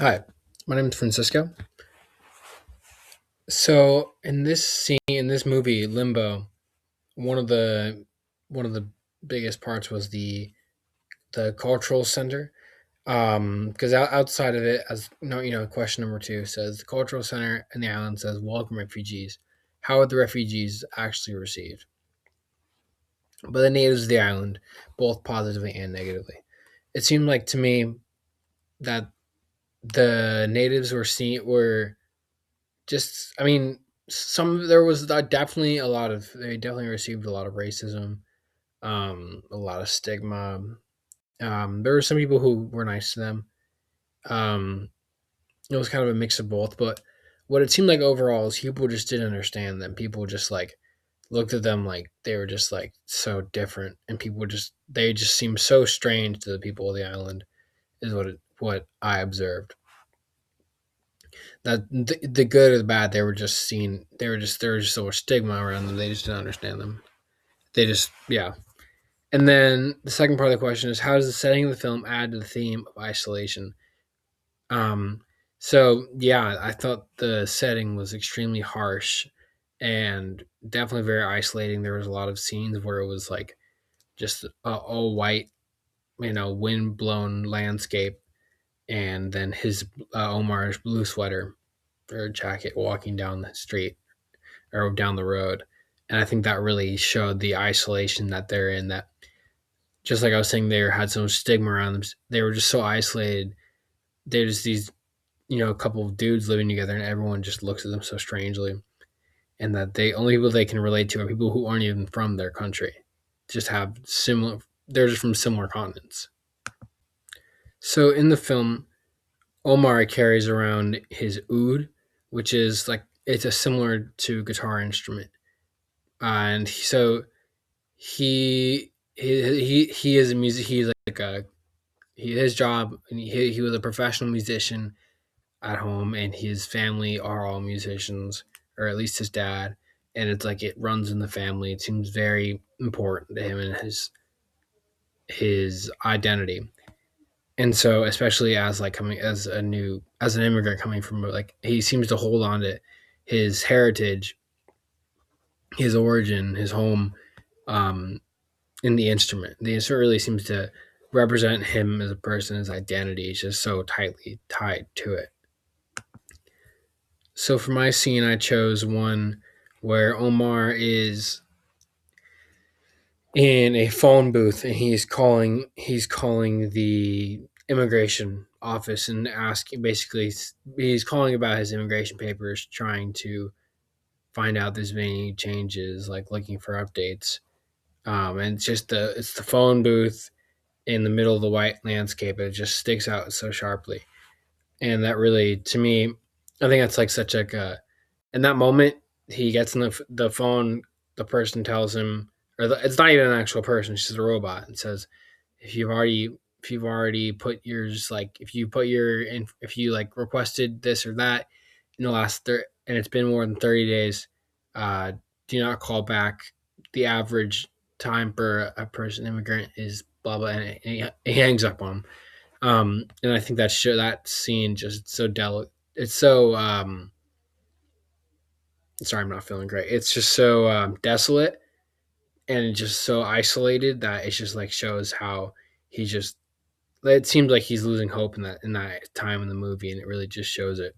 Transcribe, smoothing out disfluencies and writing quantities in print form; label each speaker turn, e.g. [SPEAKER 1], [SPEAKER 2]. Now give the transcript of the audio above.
[SPEAKER 1] Hi, my name is Francisco. So in this scene, in this movie, Limbo, one of the one of the biggest parts was the cultural center. Because outside of it, as no, question number two says the cultural center and the island says welcome refugees. How are the refugees actually received? But the natives of the island, both positively and negatively. It seemed like to me that the natives were just, I mean, some there was definitely a lot of they definitely received a lot of racism, a lot of stigma. There were some people who were nice to them. Um, it was kind of a mix of both, but what it seemed like overall is people just didn't understand them. People just like looked at them like they were just like so different, and people just they just seemed so strange to the people of the island. Is what I observed. That the good or the bad, they were just seen. There was just so much stigma around them. They just didn't understand them. They just yeah. And then the second part of the question is how does the setting of the film add to the theme of isolation? Um, so yeah, I thought the setting was extremely harsh and definitely very isolating. There was a lot of scenes where it was like just all white, wind blown landscape, and then his Omar's blue sweater or jacket walking down the street or down the road. And I think that really showed the isolation that they're in. That just like I was saying, they had so much stigma around them. They were just so isolated. They're just these, a couple of dudes living together, and everyone just looks at them so strangely. And that they only people they can relate to are people who aren't even from their country. Just have similar. They're just from similar continents. So in the film, Omar carries around his oud, which is like it's a similar to guitar instrument, and so he is a music. He's like a his job. And he was a professional musician at home, and his family are all musicians, or at least his dad. And it's like it runs in the family. It seems very important to him and his identity. And so, especially as like coming as an immigrant coming from like he seems to hold on to his heritage, his origin, his home, um, in the instrument. The instrument really seems to represent him as a person, his identity is just so tightly tied to it. So for my scene, I chose one where Omar is in a phone booth and he's calling the immigration office and asking basically he's calling about his immigration papers, trying to find out there's been any changes, like looking for updates. And it's the phone booth in the middle of the white landscape. It just sticks out so sharply, and that really, to me, I think that's like such like a in that moment he gets in the phone. The person tells him, it's not even an actual person; it's just a robot, and says, "If you've already if you've already put yours like if you put your if you like requested this or that in the and it's been more than 30 days, uh, do not call back. The average time for a person immigrant is blah blah," and he hangs up on him. And I think that scene just so delicate. It's so sorry, I'm not feeling great. It's just so desolate and just so isolated that it just like shows how he just. It seems like he's losing hope in that time in the movie, and it really just shows it.